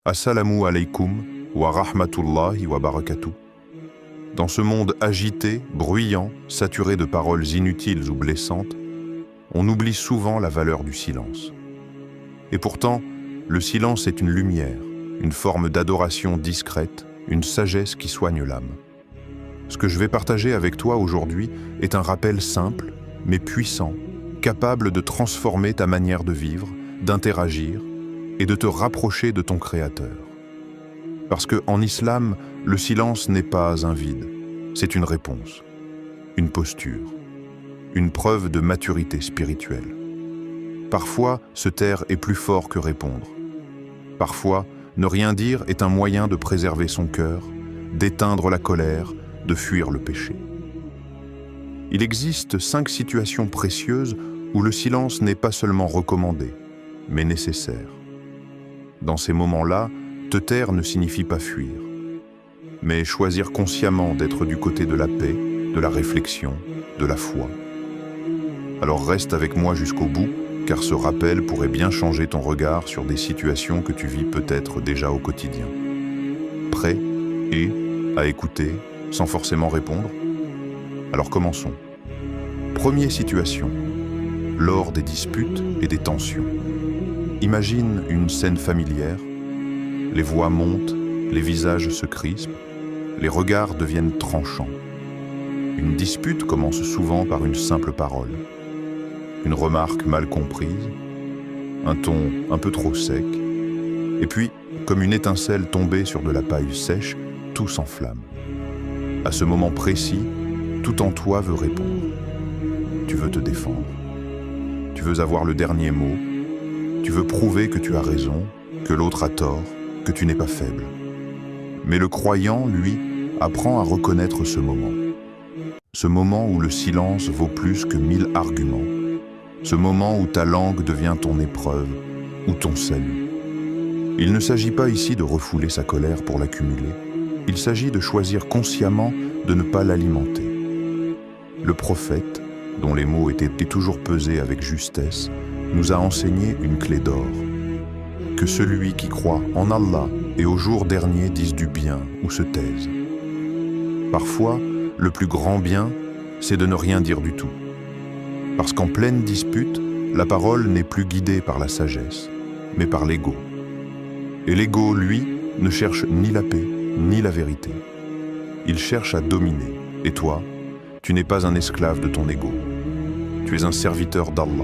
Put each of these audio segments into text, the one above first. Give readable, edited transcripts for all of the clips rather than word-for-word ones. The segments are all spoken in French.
Assalamu alaikum wa rahmatullahi wa barakatuh. Dans ce monde agité, bruyant, saturé de paroles inutiles ou blessantes, on oublie souvent la valeur du silence. Et pourtant, le silence est une lumière, une forme d'adoration discrète, une sagesse qui soigne l'âme. Ce que je vais partager avec toi aujourd'hui est un rappel simple, mais puissant, capable de transformer ta manière de vivre, d'interagir et de te rapprocher de ton Créateur. Parce qu'en islam, le silence n'est pas un vide, c'est une réponse, une posture, une preuve de maturité spirituelle. Parfois, se taire est plus fort que répondre. Parfois, ne rien dire est un moyen de préserver son cœur, d'éteindre la colère, de fuir le péché. Il existe 5 situations précieuses où le silence n'est pas seulement recommandé, mais nécessaire. Dans ces moments-là, te taire ne signifie pas fuir, mais choisir consciemment d'être du côté de la paix, de la réflexion, de la foi. Alors reste avec moi jusqu'au bout, car ce rappel pourrait bien changer ton regard sur des situations que tu vis peut-être déjà au quotidien. Prêt et à écouter, sans forcément répondre? Alors commençons. Première situation, lors des disputes et des tensions. Imagine une scène familière, les voix montent, les visages se crispent, les regards deviennent tranchants. Une dispute commence souvent par une simple parole, une remarque mal comprise, un ton un peu trop sec, et puis, comme une étincelle tombée sur de la paille sèche, tout s'enflamme. À ce moment précis, tout en toi veut répondre. Tu veux te défendre. Tu veux avoir le dernier mot. Tu veux prouver que tu as raison, que l'autre a tort, que tu n'es pas faible. Mais le croyant, lui, apprend à reconnaître ce moment. Ce moment où le silence vaut plus que 1000 arguments. Ce moment où ta langue devient ton épreuve, ou ton salut. Il ne s'agit pas ici de refouler sa colère pour l'accumuler. Il s'agit de choisir consciemment de ne pas l'alimenter. Le prophète, dont les mots étaient toujours pesés avec justesse, nous a enseigné une clé d'or. Que celui qui croit en Allah et au jour dernier dise du bien ou se taise. Parfois, le plus grand bien, c'est de ne rien dire du tout. Parce qu'en pleine dispute, la parole n'est plus guidée par la sagesse, mais par l'ego. Et l'ego, lui, ne cherche ni la paix, ni la vérité. Il cherche à dominer. Et toi, tu n'es pas un esclave de ton ego. Tu es un serviteur d'Allah.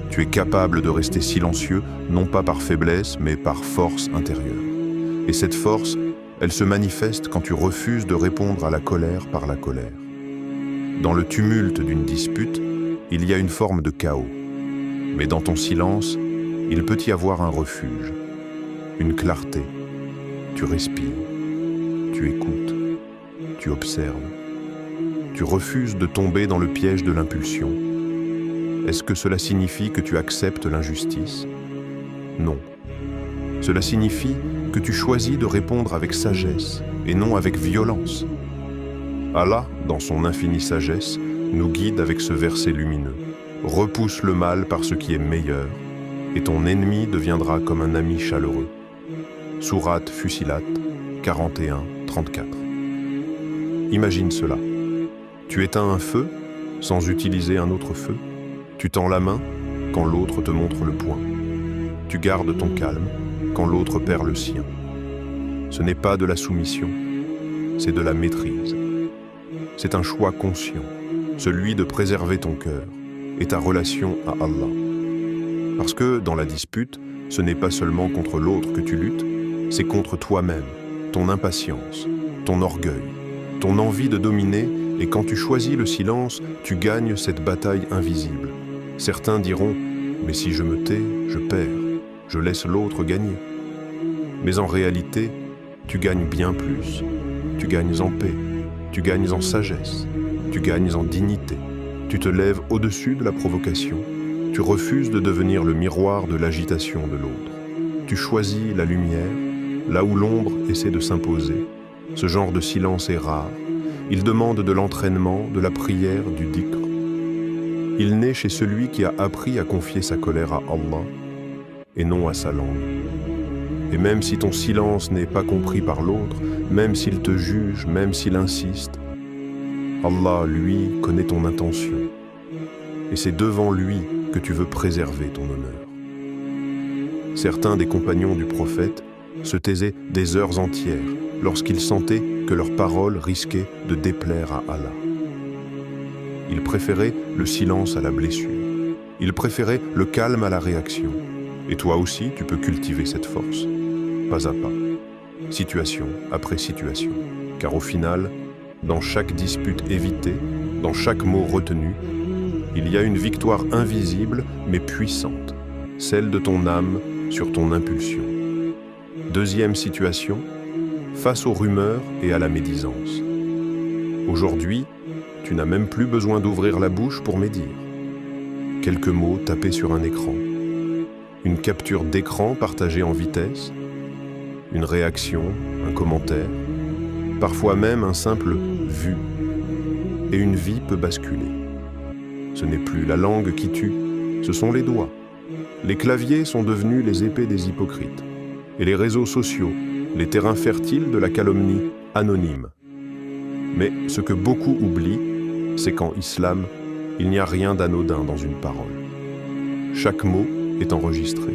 Tu es capable de rester silencieux, non pas par faiblesse, mais par force intérieure. Et cette force, elle se manifeste quand tu refuses de répondre à la colère par la colère. Dans le tumulte d'une dispute, il y a une forme de chaos. Mais dans ton silence, il peut y avoir un refuge, une clarté. Tu respires, tu écoutes, tu observes. Tu refuses de tomber dans le piège de l'impulsion. Est-ce que cela signifie que tu acceptes l'injustice? Non. Cela signifie que tu choisis de répondre avec sagesse et non avec violence. Allah, dans son infinie sagesse, nous guide avec ce verset lumineux. Repousse le mal par ce qui est meilleur, et ton ennemi deviendra comme un ami chaleureux. Sourate Fussilat 41-34. Imagine cela. Tu éteins un feu sans utiliser un autre feu. Tu tends la main quand l'autre te montre le poing. Tu gardes ton calme quand l'autre perd le sien. Ce n'est pas de la soumission, c'est de la maîtrise. C'est un choix conscient, celui de préserver ton cœur et ta relation à Allah. Parce que dans la dispute, ce n'est pas seulement contre l'autre que tu luttes, c'est contre toi-même, ton impatience, ton orgueil, ton envie de dominer, et quand tu choisis le silence, tu gagnes cette bataille invisible. Certains diront, mais si je me tais, je perds, je laisse l'autre gagner. Mais en réalité, tu gagnes bien plus. Tu gagnes en paix, tu gagnes en sagesse, tu gagnes en dignité. Tu te lèves au-dessus de la provocation, tu refuses de devenir le miroir de l'agitation de l'autre. Tu choisis la lumière, là où l'ombre essaie de s'imposer. Ce genre de silence est rare. Il demande de l'entraînement, de la prière, du dhikr. Il naît chez celui qui a appris à confier sa colère à Allah et non à sa langue. Et même si ton silence n'est pas compris par l'autre, même s'il te juge, même s'il insiste, Allah, lui, connaît ton intention. Et c'est devant lui que tu veux préserver ton honneur. Certains des compagnons du prophète se taisaient des heures entières lorsqu'ils sentaient que leurs paroles risquaient de déplaire à Allah. Ils préféraient le silence à la blessure. Ils préféraient le calme à la réaction. Et toi aussi, tu peux cultiver cette force, pas à pas, situation après situation. Car au final, dans chaque dispute évitée, dans chaque mot retenu, il y a une victoire invisible mais puissante, celle de ton âme sur ton impulsion. Deuxième situation, face aux rumeurs et à la médisance. Aujourd'hui, tu n'as même plus besoin d'ouvrir la bouche pour médire. Quelques mots tapés sur un écran, une capture d'écran partagée en vitesse, une réaction, un commentaire, parfois même un simple « vu », et une vie peut basculer. Ce n'est plus la langue qui tue, ce sont les doigts. Les claviers sont devenus les épées des hypocrites, et les réseaux sociaux, les terrains fertiles de la calomnie anonyme. Mais ce que beaucoup oublient, c'est qu'en islam, il n'y a rien d'anodin dans une parole. Chaque mot est enregistré.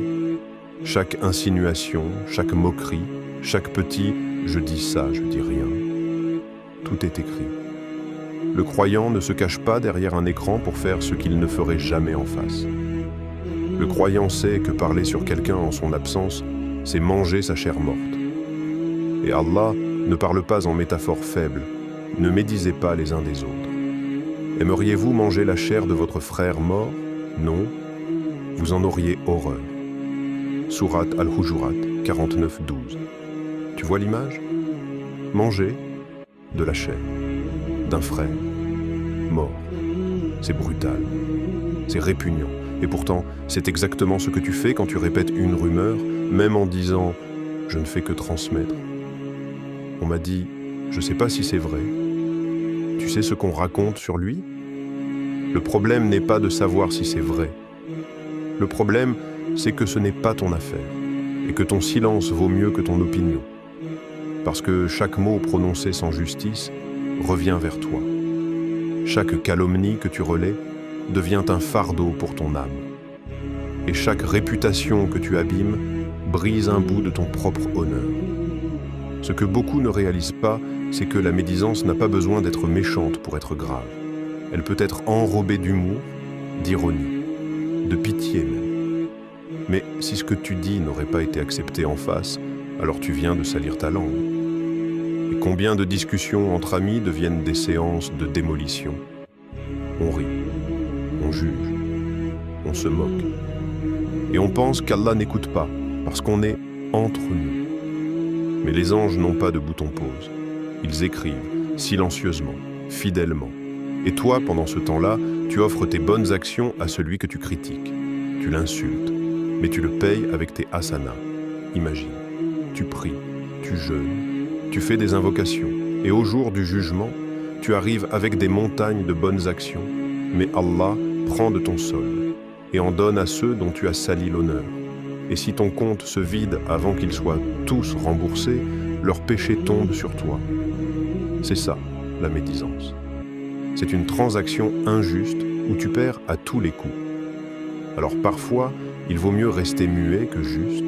Chaque insinuation, chaque moquerie, chaque petit « je dis ça, je dis rien », tout est écrit. Le croyant ne se cache pas derrière un écran pour faire ce qu'il ne ferait jamais en face. Le croyant sait que parler sur quelqu'un en son absence, c'est manger sa chair morte. Et Allah ne parle pas en métaphores faibles, ne médisez pas les uns des autres. Aimeriez-vous manger la chair de votre frère mort? Non, vous en auriez horreur. Sourate Al-Hujurat 49-12. Tu vois l'image? Manger de la chair d'un frère mort. C'est brutal, c'est répugnant. Et pourtant, c'est exactement ce que tu fais quand tu répètes une rumeur, même en disant « je ne fais que transmettre ». On m'a dit « je ne sais pas si c'est vrai ». Tu sais ce qu'on raconte sur lui? Le problème n'est pas de savoir si c'est vrai. Le problème, c'est que ce n'est pas ton affaire, et que ton silence vaut mieux que ton opinion. Parce que chaque mot prononcé sans justice revient vers toi. Chaque calomnie que tu relais devient un fardeau pour ton âme. Et chaque réputation que tu abîmes brise un bout de ton propre honneur. Ce que beaucoup ne réalisent pas, c'est que la médisance n'a pas besoin d'être méchante pour être grave. Elle peut être enrobée d'humour, d'ironie, de pitié même. Mais si ce que tu dis n'aurait pas été accepté en face, alors tu viens de salir ta langue. Et combien de discussions entre amis deviennent des séances de démolition? On rit, on juge, on se moque. Et on pense qu'Allah n'écoute pas, parce qu'on est entre nous. Mais les anges n'ont pas de bouton pause. Ils écrivent, silencieusement, fidèlement. Et toi, pendant ce temps-là, tu offres tes bonnes actions à celui que tu critiques. Tu l'insultes, mais tu le payes avec tes hasanas. Imagine, tu pries, tu jeûnes, tu fais des invocations. Et au jour du jugement, tu arrives avec des montagnes de bonnes actions. Mais Allah prend de ton solde et en donne à ceux dont tu as sali l'honneur. Et si ton compte se vide avant qu'ils soient tous remboursés, leurs péchés tombent sur toi. C'est ça, la médisance. C'est une transaction injuste où tu perds à tous les coups. Alors parfois, il vaut mieux rester muet que juste.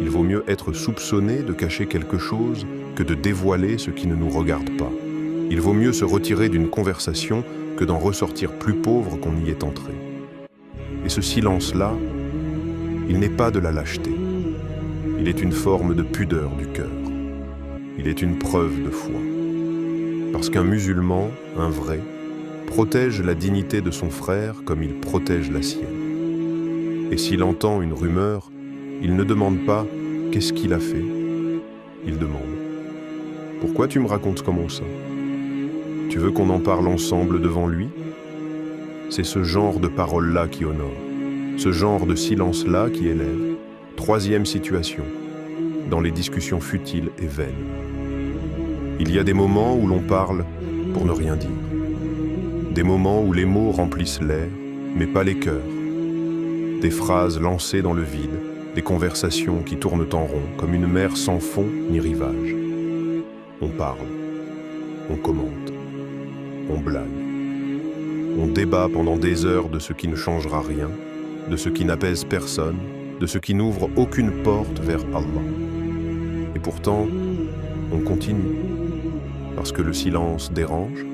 Il vaut mieux être soupçonné de cacher quelque chose que de dévoiler ce qui ne nous regarde pas. Il vaut mieux se retirer d'une conversation que d'en ressortir plus pauvre qu'on y est entré. Et ce silence-là, il n'est pas de la lâcheté. Il est une forme de pudeur du cœur. Il est une preuve de foi. Parce qu'un musulman, un vrai, protège la dignité de son frère comme il protège la sienne. Et s'il entend une rumeur, il ne demande pas « qu'est-ce qu'il a fait ?» Il demande « pourquoi tu me racontes comment ça? Tu veux qu'on en parle ensemble devant lui ?» C'est ce genre de paroles-là qui honore, ce genre de silence-là qui élève. Troisième situation, dans les discussions futiles et vaines. Il y a des moments où l'on parle pour ne rien dire. Des moments où les mots remplissent l'air, mais pas les cœurs. Des phrases lancées dans le vide, des des conversations qui tournent en rond comme une mer sans fond ni rivage. On parle, on commente, on blague. On débat pendant des heures de ce qui ne changera rien, de ce qui n'apaise personne, de ce qui n'ouvre aucune porte vers Allah. Et pourtant, on continue, parce que le silence dérange,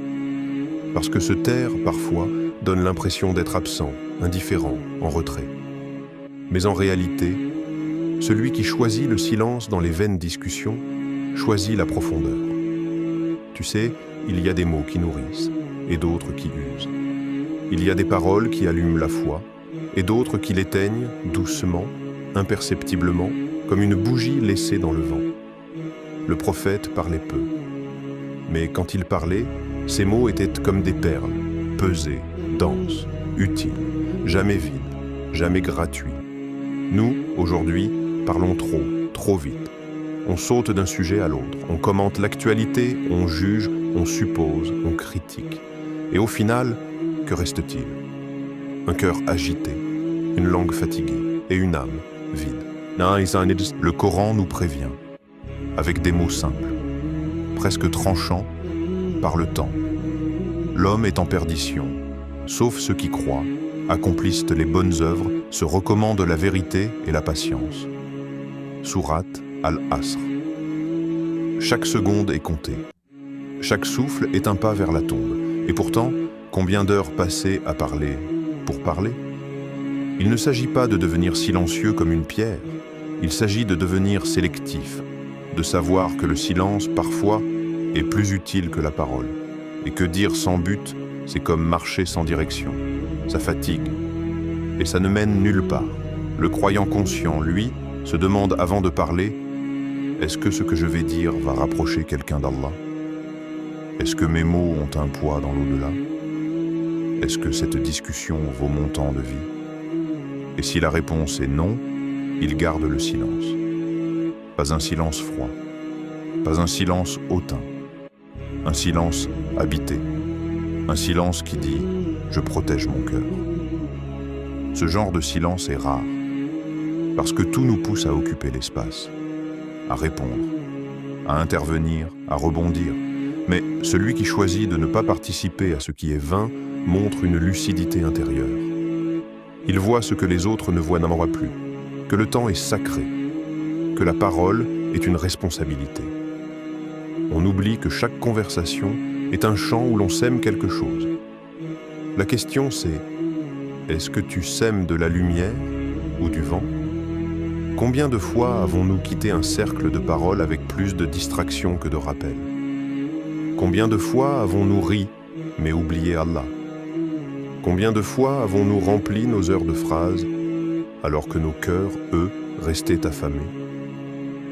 parce que se taire, parfois, donne l'impression d'être absent, indifférent, en retrait. Mais en réalité, celui qui choisit le silence dans les vaines discussions choisit la profondeur. Tu sais, il y a des mots qui nourrissent et d'autres qui usent. Il y a des paroles qui allument la foi et d'autres qui l'éteignent doucement, imperceptiblement, comme une bougie laissée dans le vent. Le prophète parlait peu. Mais quand il parlait, ses mots étaient comme des perles, pesées, denses, utiles, jamais vides, jamais gratuits. Nous, aujourd'hui, parlons trop vite. On saute d'un sujet à l'autre, on commente l'actualité, on juge, on suppose, on critique. Et au final, que reste-t-il? Un cœur agité, une langue fatiguée et une âme vide. Le Coran nous prévient, avec des mots simples, presque tranchants, par le temps. L'homme est en perdition, sauf ceux qui croient, accomplissent les bonnes œuvres, se recommandent la vérité et la patience. Sourate Al-Asr. Chaque seconde est comptée. Chaque souffle est un pas vers la tombe. Et pourtant, combien d'heures passées à parler pour parler? Il ne s'agit pas de devenir silencieux comme une pierre. Il s'agit de devenir sélectif, de savoir que le silence, parfois, est plus utile que la parole. Et que dire sans but, c'est comme marcher sans direction. Ça fatigue. Et ça ne mène nulle part. Le croyant conscient, lui, se demande avant de parler, est-ce que ce que je vais dire va rapprocher quelqu'un d'Allah? Est-ce que mes mots ont un poids dans l'au-delà? Est-ce que cette discussion vaut mon temps de vie? Et si la réponse est non, il garde le silence. Pas un silence froid, pas un silence hautain, un silence habité, un silence qui dit « je protège mon cœur ». Ce genre de silence est rare, parce que tout nous pousse à occuper l'espace, à répondre, à intervenir, à rebondir. Mais celui qui choisit de ne pas participer à ce qui est vain montre une lucidité intérieure. Il voit ce que les autres ne voient plus, que le temps est sacré, que la parole est une responsabilité. On oublie que chaque conversation est un champ où l'on sème quelque chose. La question c'est, est-ce que tu sèmes de la lumière ou du vent? Combien de fois avons-nous quitté un cercle de paroles avec plus de distraction que de rappel? Combien de fois avons-nous ri, mais oublié Allah? Combien de fois avons-nous rempli nos heures de phrases, alors que nos cœurs, eux, restaient affamés?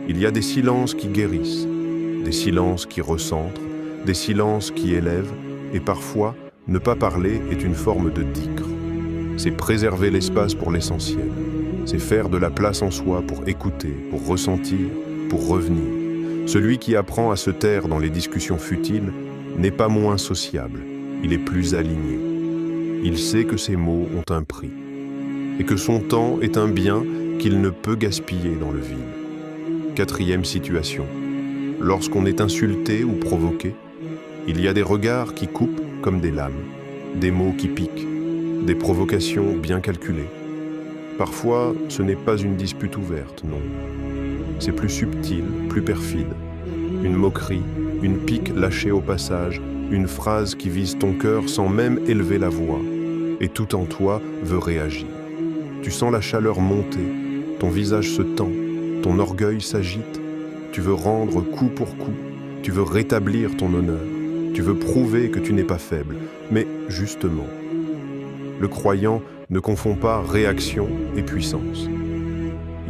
Il y a des silences qui guérissent, des silences qui recentrent, des silences qui élèvent, et parfois, ne pas parler est une forme de dhikr. C'est préserver l'espace pour l'essentiel. C'est faire de la place en soi pour écouter, pour ressentir, pour revenir. Celui qui apprend à se taire dans les discussions futiles n'est pas moins sociable, il est plus aligné. Il sait que ses mots ont un prix et que son temps est un bien qu'il ne peut gaspiller dans le vide. Quatrième situation, lorsqu'on est insulté ou provoqué, il y a des regards qui coupent comme des lames, des mots qui piquent, des provocations bien calculées. Parfois, ce n'est pas une dispute ouverte, non. C'est plus subtil, plus perfide. Une moquerie, une pique lâchée au passage, une phrase qui vise ton cœur sans même élever la voix. Et tout en toi veut réagir. Tu sens la chaleur monter, ton visage se tend, ton orgueil s'agite. Tu veux rendre coup pour coup, tu veux rétablir ton honneur, tu veux prouver que tu n'es pas faible. Mais justement, le croyant ne confond pas réaction et puissance.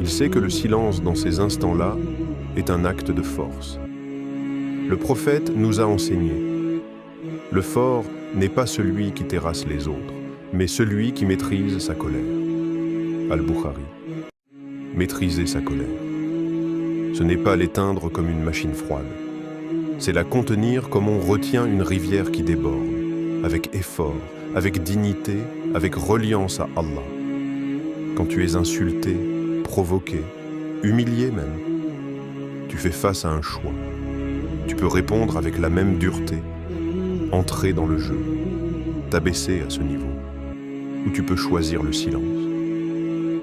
Il sait que le silence dans ces instants-là est un acte de force. Le prophète nous a enseigné. Le fort n'est pas celui qui terrasse les autres, mais celui qui maîtrise sa colère. Al-Bukhari. Maîtriser sa colère. Ce n'est pas l'éteindre comme une machine froide. C'est la contenir comme on retient une rivière qui déborde, avec effort, avec dignité, avec reliance à Allah. Quand tu es insulté, provoqué, humilié même. Tu fais face à un choix. Tu peux répondre avec la même dureté, entrer dans le jeu, t'abaisser à ce niveau, ou tu peux choisir le silence.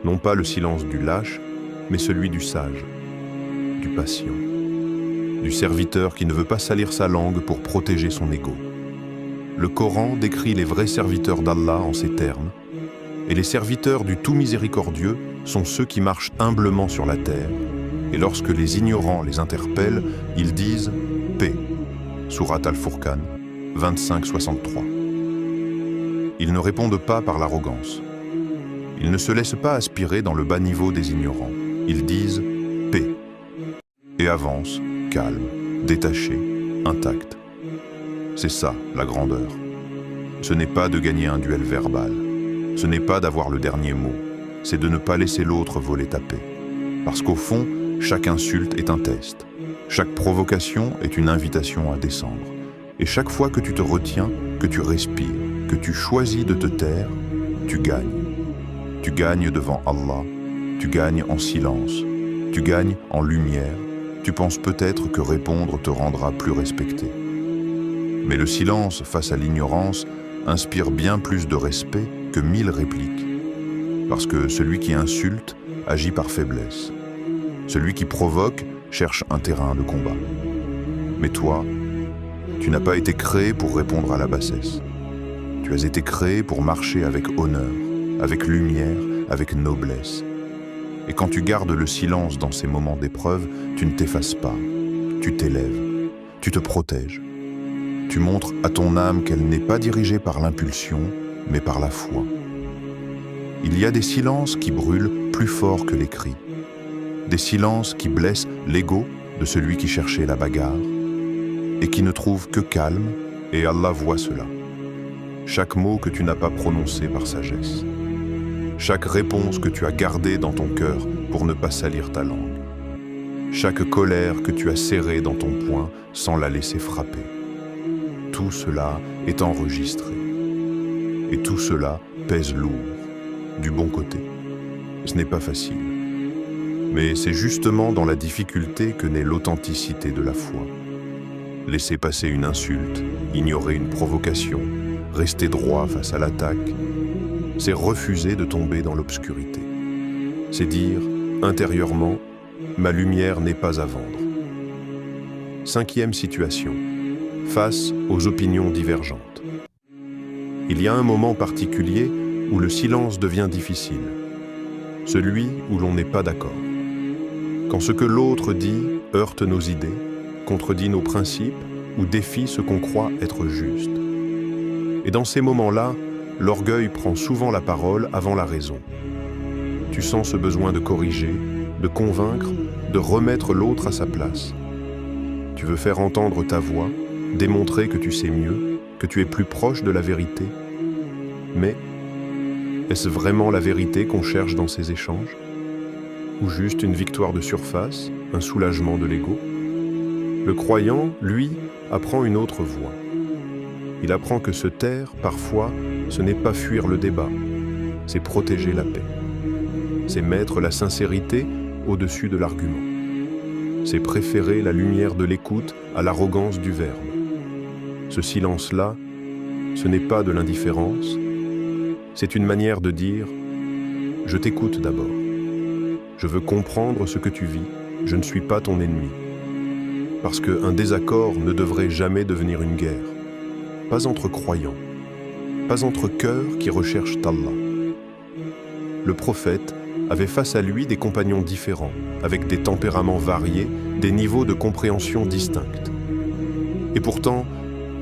Non pas le silence du lâche, mais celui du sage, du patient, du serviteur qui ne veut pas salir sa langue pour protéger son ego. Le Coran décrit les vrais serviteurs d'Allah en ces termes, et les serviteurs du tout miséricordieux sont ceux qui marchent humblement sur la terre, et lorsque les ignorants les interpellent, ils disent « paix ». Sourate Al-Furqan, 25-63. Ils ne répondent pas par l'arrogance. Ils ne se laissent pas aspirer dans le bas niveau des ignorants. Ils disent « paix » et avancent, calmes, détachés, intacts. C'est ça, la grandeur. Ce n'est pas de gagner un duel verbal. Ce n'est pas d'avoir le dernier mot. C'est de ne pas laisser l'autre voler ta paix. Parce qu'au fond, chaque insulte est un test. Chaque provocation est une invitation à descendre. Et chaque fois que tu te retiens, que tu respires, que tu choisis de te taire, tu gagnes. Tu gagnes devant Allah, tu gagnes en silence, tu gagnes en lumière. Tu penses peut-être que répondre te rendra plus respecté. Mais le silence face à l'ignorance inspire bien plus de respect que 1000 répliques. Parce que celui qui insulte agit par faiblesse. Celui qui provoque cherche un terrain de combat. Mais toi, tu n'as pas été créé pour répondre à la bassesse. Tu as été créé pour marcher avec honneur, avec lumière, avec noblesse. Et quand tu gardes le silence dans ces moments d'épreuve, tu ne t'effaces pas, tu t'élèves, tu te protèges. Tu montres à ton âme qu'elle n'est pas dirigée par l'impulsion, mais par la foi. Il y a des silences qui brûlent plus fort que les cris. Des silences qui blessent l'ego de celui qui cherchait la bagarre et qui ne trouve que calme, et Allah voit cela. Chaque mot que tu n'as pas prononcé par sagesse. Chaque réponse que tu as gardée dans ton cœur pour ne pas salir ta langue. Chaque colère que tu as serrée dans ton poing sans la laisser frapper. Tout cela est enregistré. Et tout cela pèse lourd, du bon côté. Ce n'est pas facile. Mais c'est justement dans la difficulté que naît l'authenticité de la foi. Laisser passer une insulte, ignorer une provocation, rester droit face à l'attaque, c'est refuser de tomber dans l'obscurité. C'est dire, intérieurement, ma lumière n'est pas à vendre. 5e situation, face aux opinions divergentes. Il y a un moment particulier où le silence devient difficile, celui où l'on n'est pas d'accord. Quand ce que l'autre dit heurte nos idées, contredit nos principes ou défie ce qu'on croit être juste. Et dans ces moments-là, l'orgueil prend souvent la parole avant la raison. Tu sens ce besoin de corriger, de convaincre, de remettre l'autre à sa place. Tu veux faire entendre ta voix, démontrer que tu sais mieux, que tu es plus proche de la vérité. Mais est-ce vraiment la vérité qu'on cherche dans ces échanges? Ou juste une victoire de surface, un soulagement de l'ego? Le croyant, lui, apprend une autre voie. Il apprend que se taire, parfois, ce n'est pas fuir le débat, c'est protéger la paix. C'est mettre la sincérité au-dessus de l'argument. C'est préférer la lumière de l'écoute à l'arrogance du verbe. Ce silence-là, ce n'est pas de l'indifférence, c'est une manière de dire « Je t'écoute d'abord. Je veux comprendre ce que tu vis, je ne suis pas ton ennemi. » Parce qu'un désaccord ne devrait jamais devenir une guerre. Pas entre croyants, pas entre cœurs qui recherchent Allah. Le prophète avait face à lui des compagnons différents, avec des tempéraments variés, des niveaux de compréhension distincts. Et pourtant,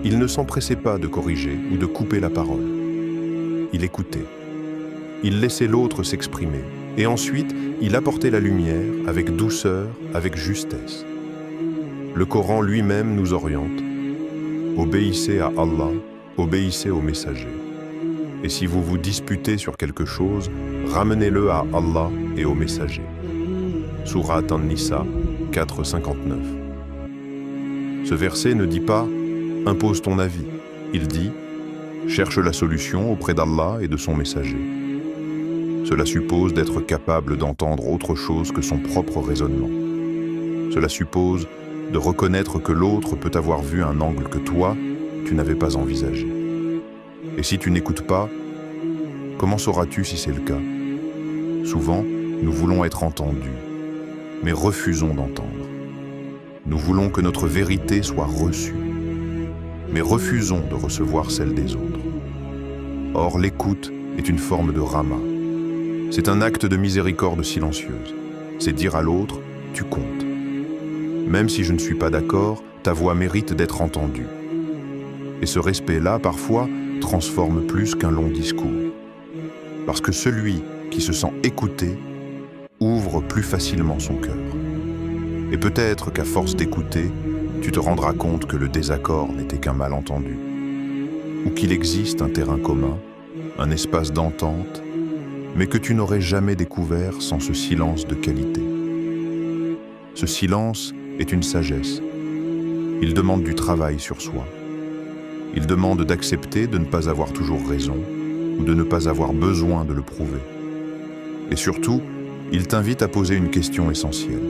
il ne s'empressait pas de corriger ou de couper la parole. Il écoutait. Il laissait l'autre s'exprimer. Et ensuite, il apportait la lumière avec douceur, avec justesse. Le Coran lui-même nous oriente. Obéissez à Allah, obéissez au messager. Et si vous vous disputez sur quelque chose, ramenez-le à Allah et au messager. Sourate An-Nisa 4,59. Ce verset ne dit pas « impose ton avis ». Il dit « cherche la solution auprès d'Allah et de son messager ». Cela suppose d'être capable d'entendre autre chose que son propre raisonnement. Cela suppose de reconnaître que l'autre peut avoir vu un angle que toi, tu n'avais pas envisagé. Et si tu n'écoutes pas, comment sauras-tu si c'est le cas? Souvent, nous voulons être entendus, mais refusons d'entendre. Nous voulons que notre vérité soit reçue, mais refusons de recevoir celle des autres. Or, l'écoute est une forme de rama. C'est un acte de miséricorde silencieuse. C'est dire à l'autre, tu comptes. Même si je ne suis pas d'accord, ta voix mérite d'être entendue. Et ce respect-là, parfois, transforme plus qu'un long discours. Parce que celui qui se sent écouté ouvre plus facilement son cœur. Et peut-être qu'à force d'écouter, tu te rendras compte que le désaccord n'était qu'un malentendu, ou qu'il existe un terrain commun, un espace d'entente, mais que tu n'aurais jamais découvert sans ce silence de qualité. Ce silence est une sagesse. Il demande du travail sur soi. Il demande d'accepter de ne pas avoir toujours raison ou de ne pas avoir besoin de le prouver. Et surtout, il t'invite à poser une question essentielle.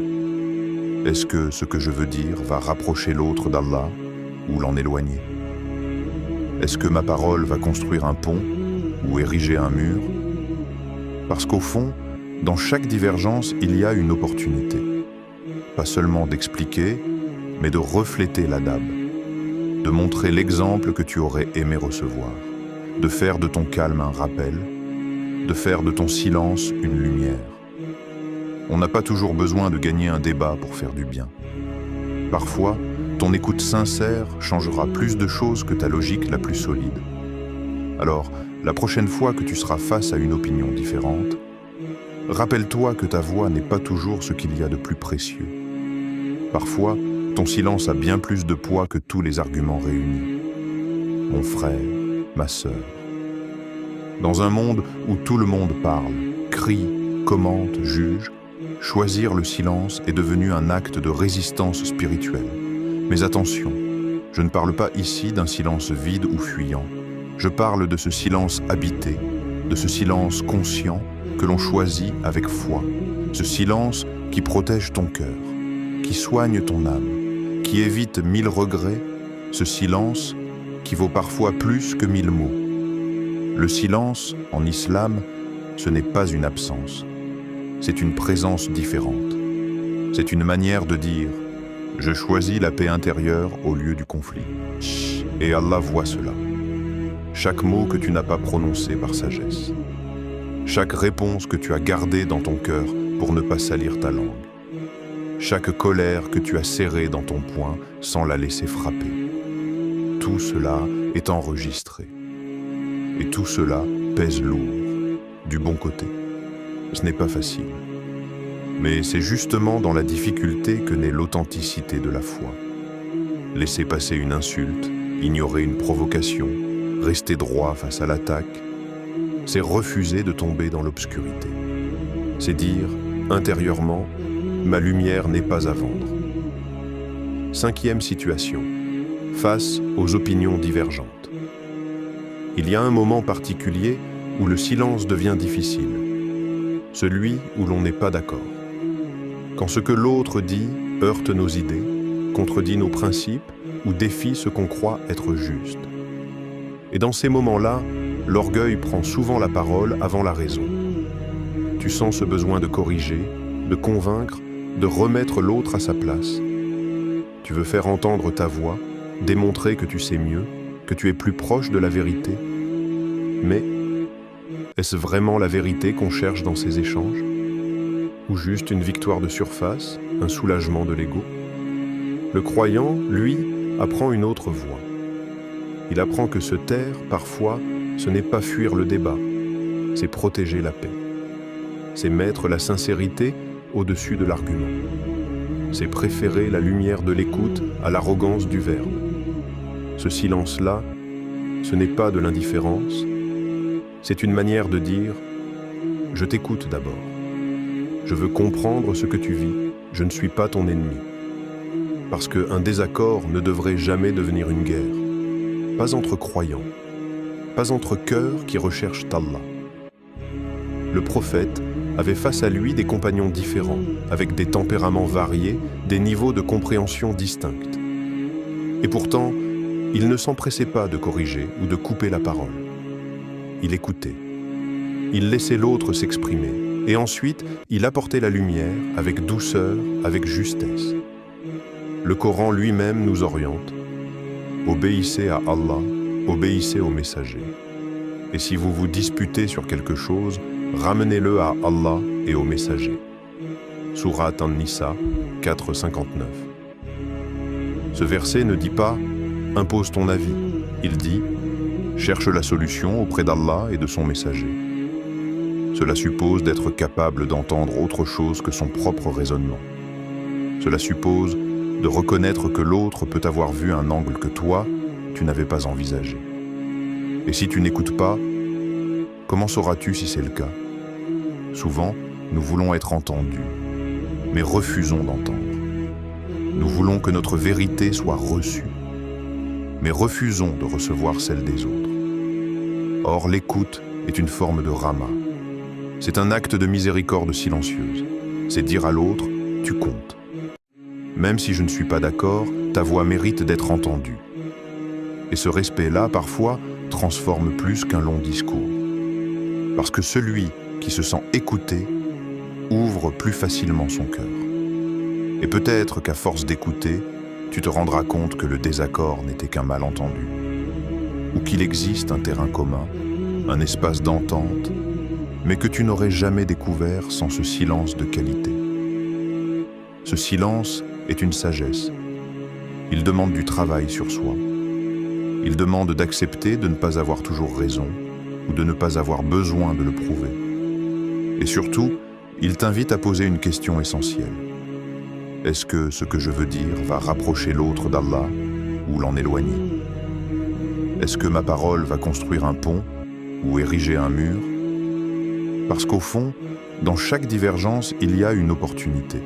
Est-ce que ce que je veux dire va rapprocher l'autre d'Allah ou l'en éloigner? Est-ce que ma parole va construire un pont ou ériger un mur? Parce qu'au fond, dans chaque divergence, il y a une opportunité. Pas seulement d'expliquer, mais de refléter l'adab, de montrer l'exemple que tu aurais aimé recevoir, de faire de ton calme un rappel, de faire de ton silence une lumière. On n'a pas toujours besoin de gagner un débat pour faire du bien. Parfois, ton écoute sincère changera plus de choses que ta logique la plus solide. Alors, la prochaine fois que tu seras face à une opinion différente, rappelle-toi que ta voix n'est pas toujours ce qu'il y a de plus précieux. Parfois, ton silence a bien plus de poids que tous les arguments réunis. Mon frère, ma sœur. Dans un monde où tout le monde parle, crie, commente, juge, choisir le silence est devenu un acte de résistance spirituelle. Mais attention, je ne parle pas ici d'un silence vide ou fuyant. Je parle de ce silence habité, de ce silence conscient que l'on choisit avec foi. Ce silence qui protège ton cœur, qui soigne ton âme, qui évite 1000 regrets. Ce silence qui vaut parfois plus que 1000 mots. Le silence, en islam, ce n'est pas une absence. C'est une présence différente. C'est une manière de dire « Je choisis la paix intérieure au lieu du conflit ». Et Allah voit cela. Chaque mot que tu n'as pas prononcé par sagesse. Chaque réponse que tu as gardée dans ton cœur pour ne pas salir ta langue. Chaque colère que tu as serrée dans ton poing sans la laisser frapper. Tout cela est enregistré. Et tout cela pèse lourd, du bon côté. Ce n'est pas facile. Mais c'est justement dans la difficulté que naît l'authenticité de la foi. Laisser passer une insulte, ignorer une provocation, rester droit face à l'attaque, c'est refuser de tomber dans l'obscurité. C'est dire, intérieurement, ma lumière n'est pas à vendre. 5e situation, face aux opinions divergentes. Il y a un moment particulier où le silence devient difficile, celui où l'on n'est pas d'accord. Quand ce que l'autre dit heurte nos idées, contredit nos principes ou défie ce qu'on croit être juste. Et dans ces moments-là, l'orgueil prend souvent la parole avant la raison. Tu sens ce besoin de corriger, de convaincre, de remettre l'autre à sa place. Tu veux faire entendre ta voix, démontrer que tu sais mieux, que tu es plus proche de la vérité. Mais est-ce vraiment la vérité qu'on cherche dans ces échanges? Ou juste une victoire de surface, un soulagement de l'ego? Le croyant, lui, apprend une autre voie. Il apprend que se taire, parfois, ce n'est pas fuir le débat, c'est protéger la paix. C'est mettre la sincérité au-dessus de l'argument. C'est préférer la lumière de l'écoute à l'arrogance du verbe. Ce silence-là, ce n'est pas de l'indifférence, c'est une manière de dire « Je t'écoute d'abord. Je veux comprendre ce que tu vis, je ne suis pas ton ennemi. » Parce qu'un désaccord ne devrait jamais devenir une guerre. Pas entre croyants, pas entre cœurs qui recherchent Allah. Le prophète avait face à lui des compagnons différents, avec des tempéraments variés, des niveaux de compréhension distincts. Et pourtant, il ne s'empressait pas de corriger ou de couper la parole. Il écoutait. Il laissait l'autre s'exprimer, et ensuite, il apportait la lumière avec douceur, avec justesse. Le Coran lui-même nous oriente. Obéissez à Allah, obéissez au messager. Et si vous vous disputez sur quelque chose, ramenez-le à Allah et au messager. Sourate An-Nisa 4,59. Ce verset ne dit pas « impose ton avis », il dit « cherche la solution auprès d'Allah et de son messager ». Cela suppose d'être capable d'entendre autre chose que son propre raisonnement. Cela suppose de reconnaître que l'autre peut avoir vu un angle que toi, tu n'avais pas envisagé. Et si tu n'écoutes pas, comment sauras-tu si c'est le cas? Souvent, nous voulons être entendus, mais refusons d'entendre. Nous voulons que notre vérité soit reçue, mais refusons de recevoir celle des autres. Or, l'écoute est une forme de rahma. C'est un acte de miséricorde silencieuse. C'est dire à l'autre « tu comptes ». Même si je ne suis pas d'accord, ta voix mérite d'être entendue. Et ce respect-là, parfois, transforme plus qu'un long discours. Parce que celui qui se sent écouté ouvre plus facilement son cœur. Et peut-être qu'à force d'écouter, tu te rendras compte que le désaccord n'était qu'un malentendu, ou qu'il existe un terrain commun, un espace d'entente, mais que tu n'aurais jamais découvert sans ce silence de qualité. Ce silence est une sagesse. Il demande du travail sur soi. Il demande d'accepter de ne pas avoir toujours raison ou de ne pas avoir besoin de le prouver. Et surtout, il t'invite à poser une question essentielle. Est-ce que ce que je veux dire va rapprocher l'autre d'Allah ou l'en éloigner? Est-ce que ma parole va construire un pont ou ériger un mur? Parce qu'au fond, dans chaque divergence, il y a une opportunité.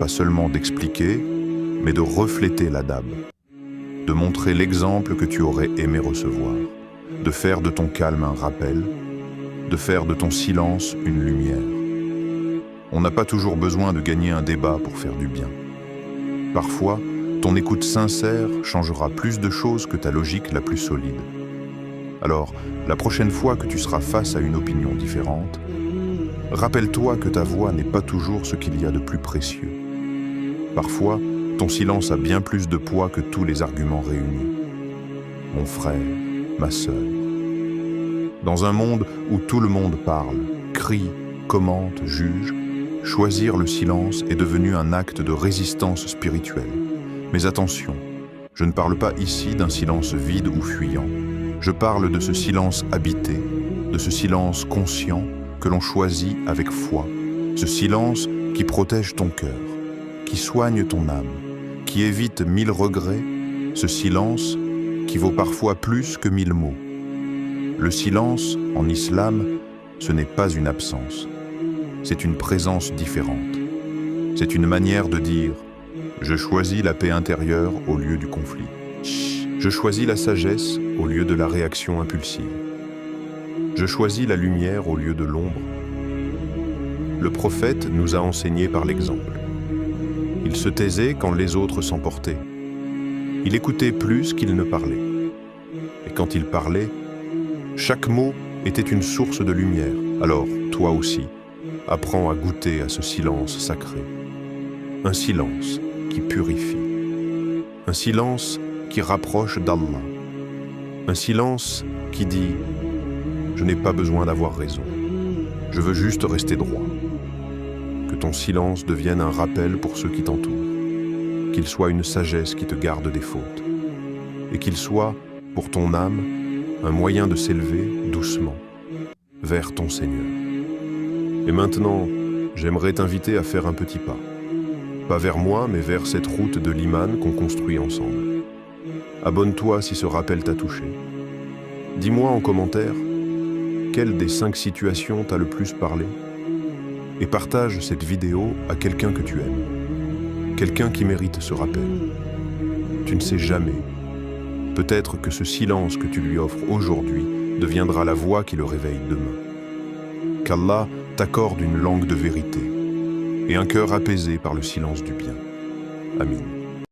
Pas seulement d'expliquer, mais de refléter l'adab, de montrer l'exemple que tu aurais aimé recevoir, de faire de ton calme un rappel, de faire de ton silence une lumière. On n'a pas toujours besoin de gagner un débat pour faire du bien. Parfois, ton écoute sincère changera plus de choses que ta logique la plus solide. Alors, la prochaine fois que tu seras face à une opinion différente, rappelle-toi que ta voix n'est pas toujours ce qu'il y a de plus précieux. Parfois, ton silence a bien plus de poids que tous les arguments réunis. Mon frère, ma sœur. Dans un monde où tout le monde parle, crie, commente, juge, choisir le silence est devenu un acte de résistance spirituelle. Mais attention, je ne parle pas ici d'un silence vide ou fuyant. Je parle de ce silence habité, de ce silence conscient que l'on choisit avec foi, ce silence qui protège ton cœur, qui soigne ton âme, qui évite 1000 regrets, ce silence qui vaut parfois plus que 1000 mots. Le silence, en islam, ce n'est pas une absence, c'est une présence différente. C'est une manière de dire « je choisis la paix intérieure au lieu du conflit ». Je choisis la sagesse au lieu de la réaction impulsive. Je choisis la lumière au lieu de l'ombre. Le prophète nous a enseigné par l'exemple. Il se taisait quand les autres s'emportaient. Il écoutait plus qu'il ne parlait. Et quand il parlait, chaque mot était une source de lumière. Alors, toi aussi, apprends à goûter à ce silence sacré. Un silence qui purifie. Un silence qui rapproche d'Allah. Un silence qui dit « Je n'ai pas besoin d'avoir raison. Je veux juste rester droit. » Que ton silence devienne un rappel pour ceux qui t'entourent. Qu'il soit une sagesse qui te garde des fautes. Et qu'il soit, pour ton âme, un moyen de s'élever doucement vers ton Seigneur. Et maintenant, j'aimerais t'inviter à faire un petit pas. Pas vers moi, mais vers cette route de l'Iman qu'on construit ensemble. Abonne-toi si ce rappel t'a touché. Dis-moi en commentaire, quelle des 5 situations t'a le plus parlé? Et partage cette vidéo à quelqu'un que tu aimes. Quelqu'un qui mérite ce rappel. Tu ne sais jamais. Peut-être que ce silence que tu lui offres aujourd'hui deviendra la voix qui le réveille demain. Qu'Allah t'accorde une langue de vérité et un cœur apaisé par le silence du bien. Amin.